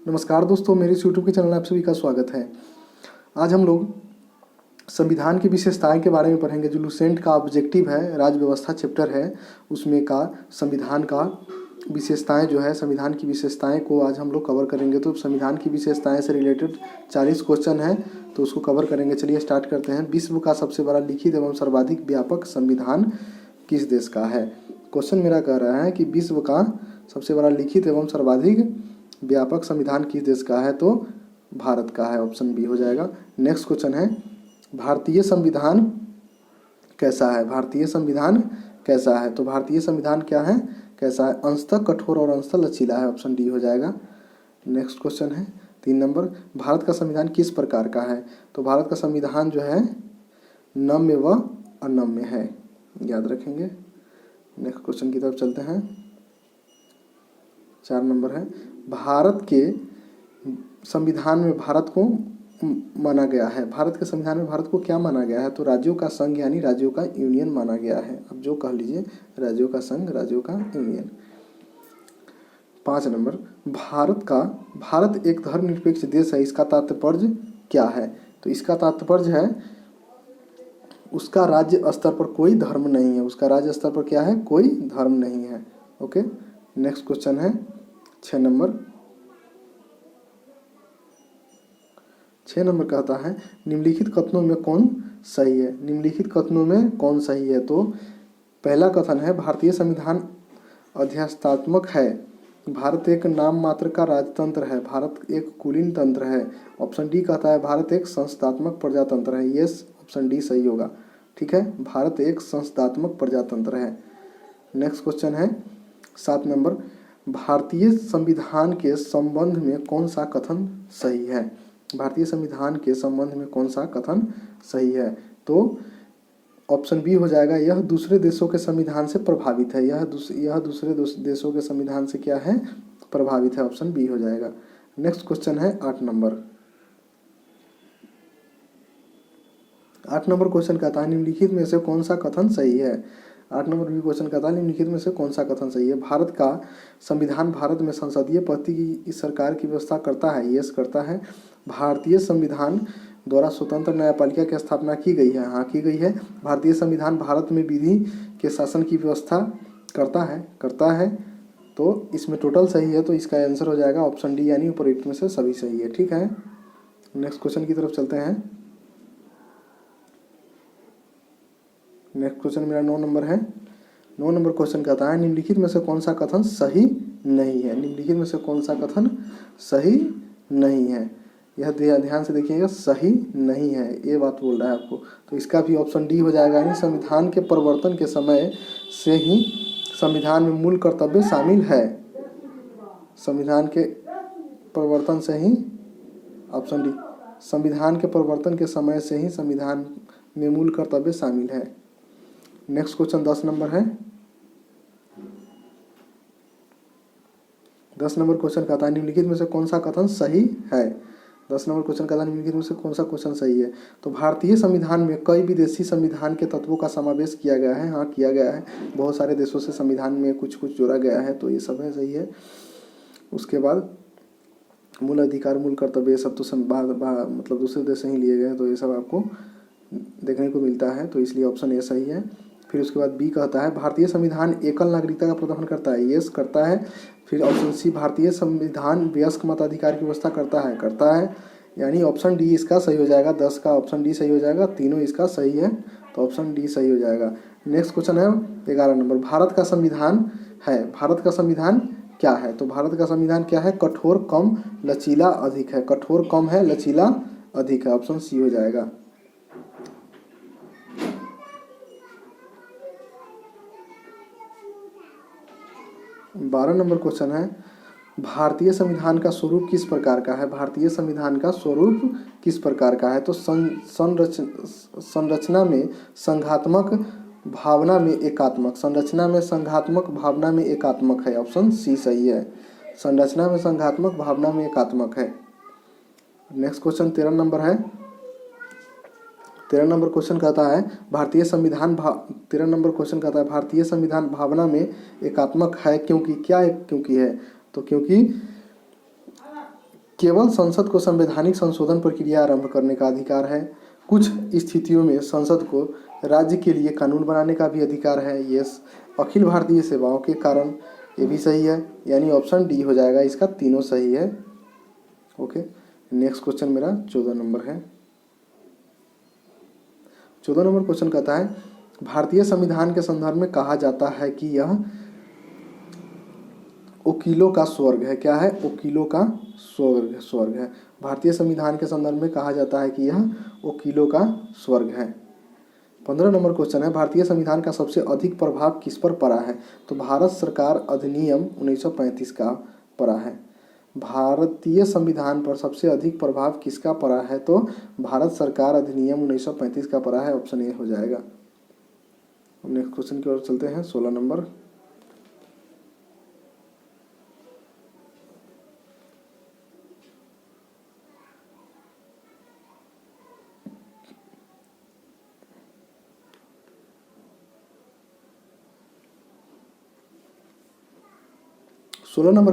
नमस्कार दोस्तों, मेरे इस यूट्यूब के चैनल में आप सभी का स्वागत है। आज हम लोग संविधान की विशेषताएं के बारे में पढ़ेंगे। जो लुसेंट का ऑब्जेक्टिव है, राज्य व्यवस्था चैप्टर है, उसमें का संविधान का विशेषताएं जो है, संविधान की विशेषताएं को आज हम लोग कवर करेंगे। तो संविधान की विशेषताएं से रिलेटेड 40 क्वेश्चन है, तो उसको कवर करेंगे। चलिए स्टार्ट करते हैं। विश्व का सबसे बड़ा लिखित एवं सर्वाधिक व्यापक संविधान किस देश का है? क्वेश्चन मेरा कह रहा है कि विश्व का सबसे बड़ा लिखित एवं सर्वाधिक व्यापक संविधान किस देश का है? तो भारत का है। ऑप्शन बी हो जाएगा। नेक्स्ट क्वेश्चन है, भारतीय संविधान कैसा है? भारतीय संविधान कैसा है? तो भारतीय संविधान क्या है, कैसा है? अंशतः कठोर और अंशतः लचीला है। ऑप्शन डी हो जाएगा। नेक्स्ट क्वेश्चन है 3 नंबर, भारत का संविधान किस प्रकार का है? तो भारत का संविधान जो है नम्य व अनम्य है, याद रखेंगे। नेक्स्ट क्वेश्चन की तरफ चलते हैं। 4 नंबर है, भारत के संविधान में भारत को माना गया है। भारत के संविधान में भारत को क्या माना गया है? तो राज्यों का संघ यानी राज्यों का यूनियन माना गया है। अब जो कह लीजिए, राज्यों का संघ, राज्यों का यूनियन। 5 नंबर, भारत एक धर्मनिरपेक्ष देश है, इसका तात्पर्य क्या है? तो इसका तात्पर्य है उसका राज्य स्तर पर कोई धर्म नहीं है। उसका राज्य स्तर पर क्या है? कोई धर्म नहीं है। ओके। नेक्स्ट क्वेश्चन है 6 नंबर। 6 नंबर कहता है, निम्नलिखित कथनों में कौन सही है? निम्नलिखित कथनों में कौन सही है? तो पहला कथन है, भारतीय संविधान अध्यात्मक है। भारत एक नाम मात्र का राजतंत्र है। भारत एक कुलीन तंत्र है। ऑप्शन डी कहता है, भारत एक संस्थात्मक प्रजातंत्र है। यस, ऑप्शन डी सही होगा। ठीक है, भारत एक संस्थात्मक प्रजातंत्र है। नेक्स्ट क्वेश्चन है 7 नंबर, भारतीय संविधान के संबंध में कौन सा कथन सही है? भारतीय संविधान के संबंध में कौन सा कथन सही है? तो ऑप्शन बी हो जाएगा, यह दूसरे देशों के संविधान से प्रभावित है। यह दूसरे देशों के संविधान से क्या है? प्रभावित है। ऑप्शन बी हो जाएगा। नेक्स्ट क्वेश्चन है 8 नंबर। 8 नंबर क्वेश्चन कहता है, निम्नलिखित में से कौन सा कथन सही है? 8 नंबर भी क्वेश्चन कहता है, निम्नलिखित में से कौन सा कथन सही है? भारत का संविधान भारत में संसदीय पद्धति की सरकार की व्यवस्था करता है। यस, करता है। भारतीय संविधान द्वारा स्वतंत्र न्यायपालिका की स्थापना की गई है। हाँ, की गई है। भारतीय संविधान भारत में विधि के शासन की व्यवस्था करता है। करता है। तो इसमें टोटल सही है, तो इसका आंसर हो जाएगा ऑप्शन डी, यानी उपरोक्त में से सभी सही है। ठीक है, नेक्स्ट क्वेश्चन की तरफ चलते हैं। नेक्स्ट क्वेश्चन मेरा 9 नंबर है। 9 नंबर क्वेश्चन कहता है, निम्नलिखित में से कौन सा कथन सही नहीं है? निम्नलिखित में से कौन सा कथन सही नहीं है? यह ध्यान से देखिएगा, सही नहीं है, ये बात बोल रहा है आपको। तो इसका भी ऑप्शन डी हो जाएगा, यानी संविधान के परिवर्तन के समय से ही संविधान में मूल कर्तव्य शामिल है। संविधान के परिवर्तन से ही, ऑप्शन डी, संविधान के परिवर्तन के समय से ही संविधान में मूल कर्तव्य शामिल है। नेक्स्ट क्वेश्चन 10 नंबर है। 10 नंबर क्वेश्चन कहता है, निम्नलिखित में से कौन सा कथन सही है? 10 नंबर क्वेश्चन कहता है, निम्नलिखित में से कौन सा क्वेश्चन सही है? तो भारतीय संविधान में कई विदेशी संविधान के तत्वों का समावेश किया गया है। हाँ, किया गया है। बहुत सारे देशों से संविधान में कुछ कुछ जोड़ा गया है, तो ये सब है, सही है। उसके बाद मूल अधिकार, मूल कर्तव्य, ये सब तो मतलब दूसरे देश से ही लिए गए हैं, तो ये सब आपको देखने को मिलता है, तो इसलिए ऑप्शन ए सही है। फिर उसके बाद बी कहता है, भारतीय संविधान एकल नागरिकता का प्रावधान करता है। यस, करता है। फिर ऑप्शन सी, भारतीय संविधान वयस्क मताधिकार की व्यवस्था करता है। करता है, यानी ऑप्शन डी इसका सही हो जाएगा। 10 का ऑप्शन डी सही हो जाएगा। तीनों इसका सही है, तो ऑप्शन डी सही हो जाएगा। नेक्स्ट क्वेश्चन है 11 नंबर, भारत का संविधान है। भारत का संविधान क्या है? तो भारत का संविधान क्या है? कठोर कम लचीला अधिक है। कठोर कम है, लचीला अधिक है। ऑप्शन सी हो जाएगा। 12 नंबर क्वेश्चन है, भारतीय संविधान का स्वरूप किस प्रकार का है? भारतीय संविधान का स्वरूप किस प्रकार का है? तो संरचना में संघात्मक, भावना में एकात्मक। संरचना में संघात्मक, भावना में एकात्मक है। ऑप्शन सी सही है। संरचना में संघात्मक, भावना में एकात्मक है। नेक्स्ट क्वेश्चन 13 नंबर है। 13 नंबर क्वेश्चन कहता है, भारतीय संविधान 13 नंबर क्वेश्चन कहता है, भारतीय संविधान भावना में एकात्मक है क्योंकि, क्या क्योंकि है? तो क्योंकि केवल संसद को संवैधानिक संशोधन प्रक्रिया आरंभ करने का अधिकार है। कुछ स्थितियों में संसद को राज्य के लिए कानून बनाने का भी अधिकार है। यस, अखिल भारतीय सेवाओं के कारण, ये भी सही है, यानी ऑप्शन डी हो जाएगा इसका, तीनों सही है। ओके, नेक्स्ट क्वेश्चन मेरा 14 नंबर है। 14 नंबर क्वेश्चन कहता है, भारतीय संविधान के संदर्भ में कहा जाता है कि यह वकीलों का स्वर्ग है। क्या है? वकीलों का स्वर्ग है। भारतीय संविधान के संदर्भ में कहा जाता है कि यह वकीलों का स्वर्ग है। 15 नंबर क्वेश्चन है, भारतीय संविधान का सबसे अधिक प्रभाव किस पर पड़ा है? तो भारत सरकार अधिनियम 1935 का पड़ा है। भारतीय संविधान पर सबसे अधिक प्रभाव किसका पड़ा है? तो भारत सरकार अधिनियम 1935 का पड़ा है, ऑप्शन ए हो जाएगा। नेक्स्ट क्वेश्चन की ओर चलते हैं। 16 नंबर,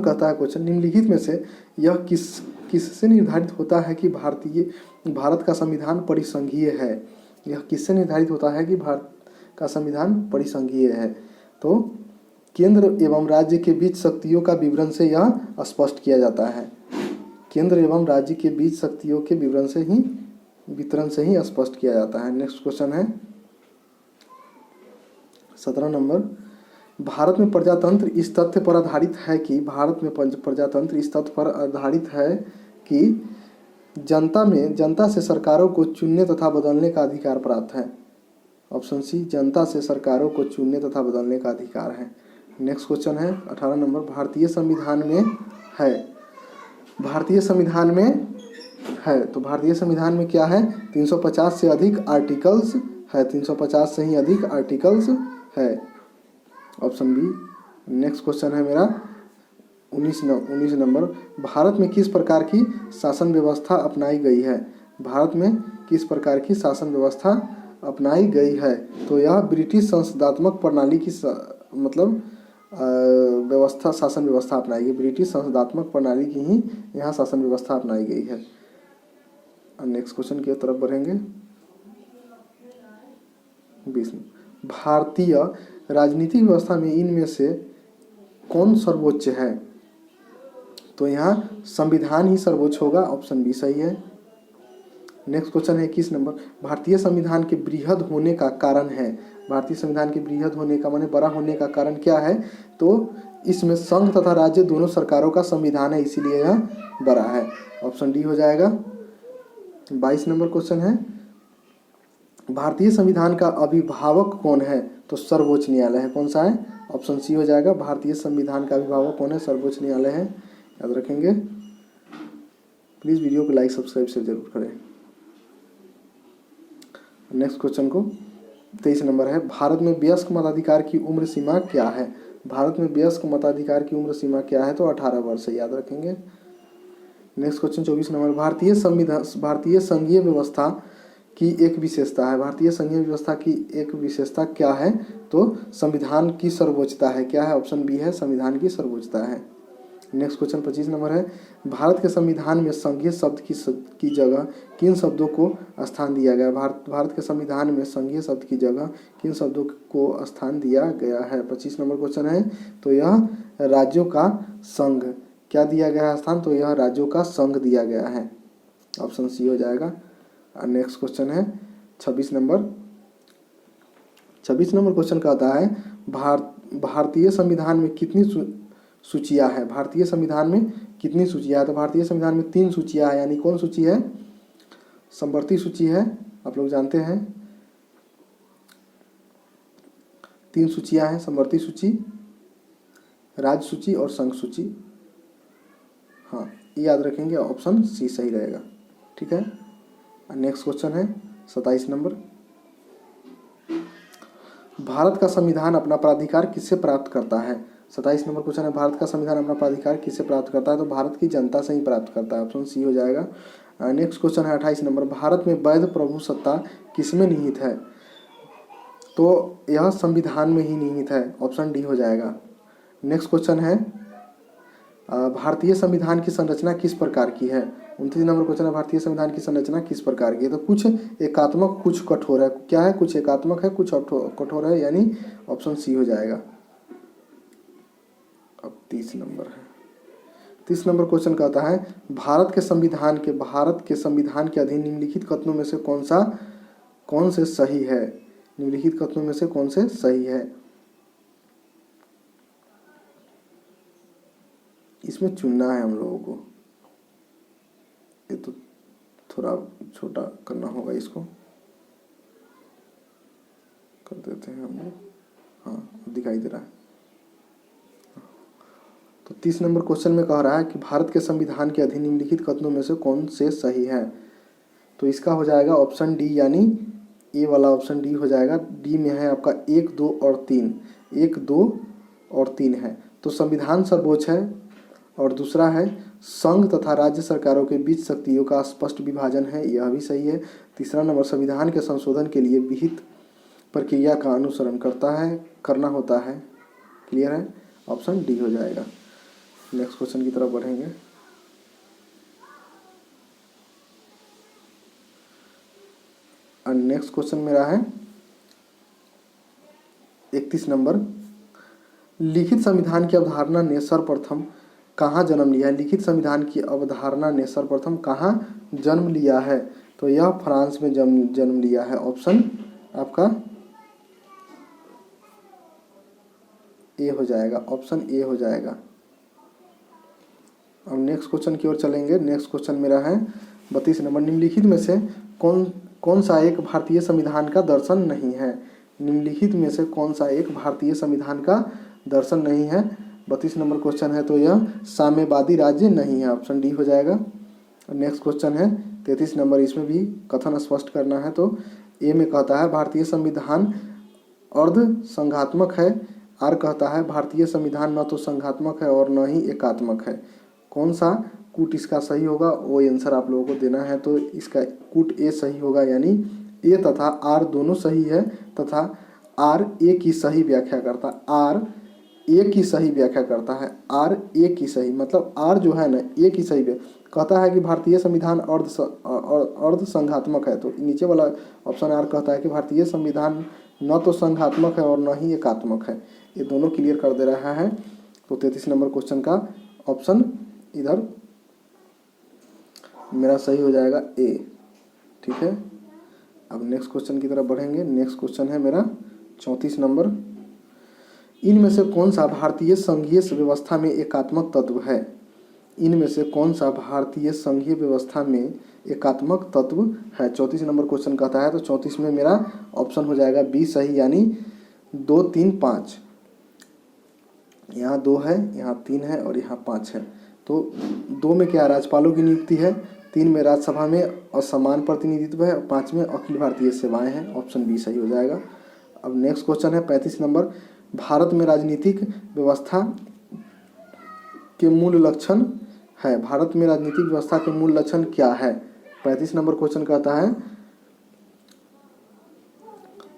कहता है क्वेश्चन, निम्नलिखित में से यह किससे निर्धारित होता है कि भारत का संविधान परिसंघीय है? यह किससे निर्धारित होता है कि भारत का संविधान परिसंघीय है? तो केंद्र एवं राज्य के बीच शक्तियों का विवरण से यह स्पष्ट किया जाता है। केंद्र एवं राज्य के बीच शक्तियों के विवरण से ही स्पष्ट किया जाता है। नेक्स्ट क्वेश्चन है 17 नंबर, भारत में प्रजातंत्र इस तथ्य पर आधारित है कि जनता से सरकारों को चुनने तथा बदलने का अधिकार प्राप्त है। ऑप्शन सी, जनता से सरकारों को चुनने तथा बदलने का अधिकार है। नेक्स्ट क्वेश्चन है 18 नंबर, भारतीय संविधान में क्या है? 350 से अधिक आर्टिकल्स है। 350 से ही अधिक आर्टिकल्स है, ऑप्शन बी। नेक्स्ट क्वेश्चन है मेरा 19 नंबर, भारत में किस प्रकार की शासन व्यवस्था अपनाई गई है? भारत में किस प्रकार की शासन व्यवस्था अपनाई गई है? तो यह ब्रिटिश संसदात्मक प्रणाली की शासन व्यवस्था अपनाई गई। ब्रिटिश संसदात्मक प्रणाली की ही यहाँ शासन व्यवस्था अपनाई गई है। नेक्स्ट क्वेश्चन की तरफ बढ़ेंगे। 20, भारतीय राजनीतिक व्यवस्था में इनमें से कौन सर्वोच्च है? तो यहाँ संविधान ही सर्वोच्च होगा, ऑप्शन बी सही है। नेक्स्ट क्वेश्चन है 21 नंबर, भारतीय संविधान के बृहद होने का कारण है। भारतीय संविधान के बृहद होने का माने बड़ा होने का कारण क्या है? तो इसमें संघ तथा राज्य दोनों सरकारों का संविधान है, इसीलिए यह बड़ा है, ऑप्शन डी हो जाएगा। 22 नंबर क्वेश्चन है, भारतीय संविधान का अभिभावक कौन है? तो सर्वोच्च न्यायालय है। कौन सा है? ऑप्शन सी हो जाएगा। भारतीय संविधान का अभिभावक कौन है? सर्वोच्च न्यायालय है, याद रखेंगे। प्लीज वीडियो को लाइक सब्सक्राइब से जरूर करें। नेक्स्ट क्वेश्चन को 23 नंबर है, भारत में वयस्क मताधिकार की उम्र सीमा क्या है? भारत में वयस्क मताधिकार की उम्र सीमा क्या है? तो 18 वर्ष है, याद रखेंगे। नेक्स्ट क्वेश्चन 24 नंबर, भारतीय संघीय व्यवस्था की एक विशेषता है। भारतीय संघीय व्यवस्था की एक विशेषता क्या है? तो संविधान की सर्वोच्चता है। क्या है? ऑप्शन बी है, संविधान की सर्वोच्चता है। नेक्स्ट क्वेश्चन 25 नंबर है, भारत के संविधान में संघीय शब्द की जगह किन शब्दों को स्थान दिया गया? भारत के संविधान में संघीय शब्द की जगह किन शब्दों को स्थान दिया गया है? 25 नंबर क्वेश्चन है, तो यह राज्यों का संघ। क्या दिया गया है स्थान? तो यह राज्यों का संघ दिया गया है, ऑप्शन सी हो जाएगा। नेक्स्ट क्वेश्चन है 26 नंबर। 26 नंबर क्वेश्चन कहता है, भारतीय संविधान में कितनी सूचियां हैं? भारतीय संविधान में कितनी सूचियां हैं? तो भारतीय संविधान में 3 सूचियां हैं, यानी कौन सूची है? समवर्ती सूची है, आप लोग जानते हैं। 3 सूचियां हैं, समवर्ती सूची, राज्य सूची और संघ सूची। हाँ, याद रखेंगे, ऑप्शन सी सही रहेगा, ठीक है। नेक्स्ट क्वेश्चन है 27 नंबर, भारत का संविधान अपना प्राधिकार किससे प्राप्त करता है? 27 नंबर क्वेश्चन है, भारत का संविधान अपना प्राधिकार किससे प्राप्त करता है? तो भारत की जनता से ही प्राप्त करता है, ऑप्शन सी हो जाएगा। नेक्स्ट क्वेश्चन है 28 नंबर, भारत में वैध प्रभुसत्ता किसमें निहित है? तो यह संविधान में ही निहित है, ऑप्शन डी हो जाएगा। नेक्स्ट क्वेश्चन है भारतीय संविधान की संरचना किस प्रकार की है। 29 नंबर क्वेश्चन है, भारतीय संविधान की संरचना किस प्रकार की है। तो कुछ एकात्मक कुछ कठोर है। क्या है? कुछ एकात्मक है कुछ कठोर है, यानी ऑप्शन सी हो जाएगा। अब 30 नंबर है। 30 नंबर क्वेश्चन कहता है भारत के संविधान के अधीन निम्नलिखित कथनों में से कौन से सही है। निम्नलिखित कथनों में से कौन से सही है। इसमें चुनना है हम लोगों को। ये तो थोड़ा छोटा करना होगा, इसको कर देते हैं हम लोग। हाँ, दिखाई दे रहा है। तो 30 नंबर क्वेश्चन में कह रहा है कि भारत के संविधान के अधीन निम्नलिखित कथनों में से कौन से सही है। तो इसका हो जाएगा ऑप्शन डी, यानी ए वाला ऑप्शन डी हो जाएगा। डी में है आपका 1, 2 और 3। 1, 2 और 3 है। तो संविधान सर्वोच्च है। और दूसरा है संघ तथा राज्य सरकारों के बीच शक्तियों का स्पष्ट विभाजन है, यह भी सही है। तीसरा नंबर संविधान के संशोधन के लिए विहित प्रक्रिया का अनुसरण करना होता है। क्लियर है? ऑप्शन डी हो जाएगा। नेक्स्ट क्वेश्चन की तरफ बढ़ेंगे। और नेक्स्ट क्वेश्चन मेरा है 31 नंबर। लिखित संविधान की अवधारणा ने सर्वप्रथम कहाँ जन्म लिया है। लिखित संविधान की अवधारणा ने सर्वप्रथम कहाँ जन्म लिया है। तो यह फ्रांस में जन्म लिया है। ऑप्शन आपका ए हो जाएगा। ऑप्शन ए हो जाएगा। अब नेक्स्ट क्वेश्चन की ओर चलेंगे। नेक्स्ट क्वेश्चन मेरा है 32 नंबर। निम्नलिखित में से कौन सा एक भारतीय संविधान का दर्शन नहीं है। निम्नलिखित में से कौन सा एक भारतीय संविधान का दर्शन नहीं है। 32 नंबर क्वेश्चन है, तो यह साम्यवादी राज्य नहीं है। ऑप्शन डी हो जाएगा। नेक्स्ट क्वेश्चन है 33 नंबर। इसमें भी कथन स्पष्ट करना है। तो ए में कहता है भारतीय संविधान अर्ध संघात्मक है। आर कहता है भारतीय संविधान न तो संघात्मक है और न ही एकात्मक है। कौन सा कूट इसका सही होगा, वो आंसर आप लोगों को देना है। तो इसका कूट ए सही होगा, यानी ए तथा आर दोनों सही है, तथा आर ए की सही व्याख्या करता है। आर ए की सही व्याख्या करता है। आर ए की सही मतलब आर जो है ना, ए की सही कहता है कि भारतीय संविधान अर्ध संघात्मक है। तो नीचे वाला ऑप्शन आर कहता है कि भारतीय संविधान न तो संघात्मक है और न ही एकात्मक है। ये दोनों क्लियर कर दे रहा है। तो 33 नंबर क्वेश्चन का ऑप्शन इधर मेरा सही हो जाएगा ए। ठीक है, अब नेक्स्ट क्वेश्चन की तरफ बढ़ेंगे। नेक्स्ट क्वेश्चन है मेरा 34 नंबर। इनमें से कौन सा भारतीय संघीय व्यवस्था में एकात्मक तत्व है। इनमें से कौन सा भारतीय संघीय व्यवस्था में एकात्मक तत्व है। 34 नंबर क्वेश्चन कहता है। तो 34 में मेरा ऑप्शन हो जाएगा बी सही, यानी 2, 3, 5। यहाँ 2 है, यहाँ 3 है और यहाँ 5 है। तो 2 में क्या राज्यपालों की नियुक्ति है, 3 में राज्यसभा में असमान प्रतिनिधित्व है, 5 में अखिल भारतीय सेवाएं हैं। ऑप्शन बी सही हो जाएगा। अब नेक्स्ट क्वेश्चन है 35 नंबर। भारत में राजनीतिक व्यवस्था के मूल लक्षण है। भारत में राजनीतिक व्यवस्था के मूल लक्षण क्या है। 35 नंबर क्वेश्चन कहता है।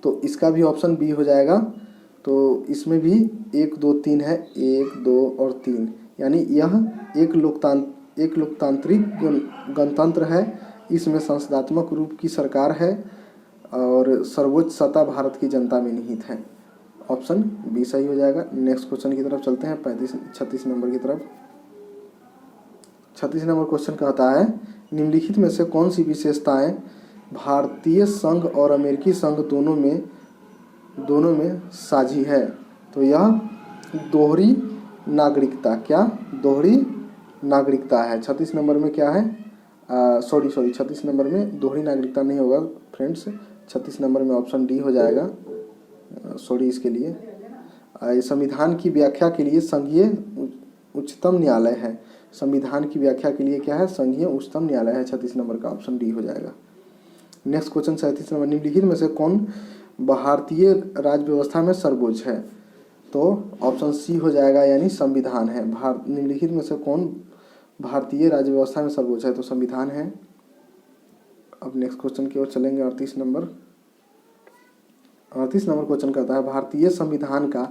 तो इसका भी ऑप्शन बी हो जाएगा। तो इसमें भी 1, 2, 3 है। 1, 2 और 3, यानी यह एक लोकतांत्रिक गणतंत्र है। इसमें संसदात्मक रूप की सरकार है और सर्वोच्च सत्ता भारत की जनता में निहित है। ऑप्शन बी सही हो जाएगा। नेक्स्ट क्वेश्चन की तरफ चलते हैं 36 नंबर की तरफ। 36 नंबर क्वेश्चन कहता है निम्नलिखित में से कौन सी विशेषताएं भारतीय संघ और अमेरिकी संघ दोनों में साझी है। तो यह दोहरी नागरिकता, क्या दोहरी नागरिकता है। 36 नंबर में क्या है, 36 नंबर में दोहरी नागरिकता नहीं होगा फ्रेंड्स। 36 नंबर में ऑप्शन डी हो जाएगा। इसके लिए संविधान की व्याख्या के लिए संघीय उच्चतम न्यायालय है। संविधान की व्याख्या के लिए क्या है, संघीय उच्चतम न्यायालय है। 36 नंबर का ऑप्शन डी हो जाएगा। Next question 37 number. निम्नलिखित में से कौन भारतीय राज्य व्यवस्था में सर्वोच्च है। तो ऑप्शन सी हो जाएगा, यानी संविधान है। निम्नलिखित में से कौन भारतीय राज्य व्यवस्था में सर्वोच्च है। तो संविधान है। अब नेक्स्ट क्वेश्चन की ओर चलेंगे 38 नंबर। 38 नंबर क्वेश्चन कहता है भारतीय संविधान का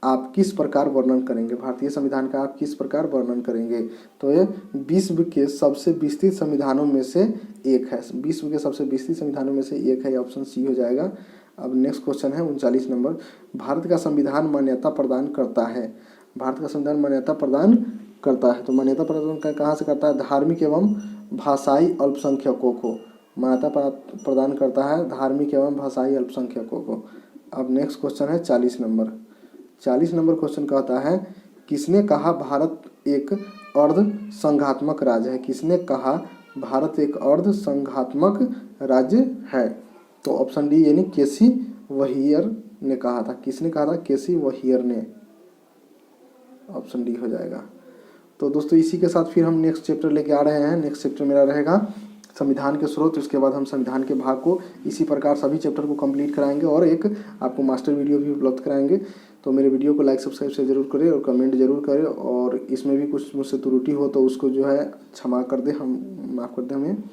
आप किस प्रकार वर्णन करेंगे? भारतीय संविधान का आप किस प्रकार वर्णन करेंगे? तो ये विश्व के सबसे विस्तृत संविधानों में से एक है। विश्व के सबसे विस्तृत संविधानों में से एक है, ऑप्शन सी हो जाएगा। अब नेक्स्ट क्वेश्चन है 39 नंबर। भारत का संविधान मान्यता प्रदान करता है। भारत का संविधान मान्यता प्रदान करता है, तो मान्यता प्रदान कहाँ से करता है? धार्मिक एवं भाषाई अल्पसंख्यकों को मान्यता प्रदान करता है, धार्मिक एवं भाषाई अल्पसंख्यकों को। अब नेक्स्ट क्वेश्चन है 40 नंबर। 40 नंबर क्वेश्चन कहता है, किसने कहा भारत एक अर्ध संघात्मक राज्य है? किसने कहा भारत एक अर्ध संघात्मक राज्य है? तो ऑप्शन डी यानी केसी वहीयर ने कहा था। किसने कहा था? केसी वहीयर ने। ऑप्शन डी हो जाएगा। तो दोस्तों इसी के साथ फिर हम नेक्स्ट चैप्टर लेके आ रहे हैं। नेक्स्ट चैप्टर मेरा रहेगा संविधान के स्रोत। उसके बाद हम संविधान के भाग को इसी प्रकार सभी चैप्टर को कंप्लीट कराएंगे और एक आपको मास्टर वीडियो भी उपलब्ध कराएंगे। तो मेरे वीडियो को लाइक सब्सक्राइब से जरूर करें और कमेंट जरूर करें, और इसमें भी कुछ मुझसे त्रुटि हो तो उसको जो है क्षमा कर दें, हम माफ़ कर दें हमें।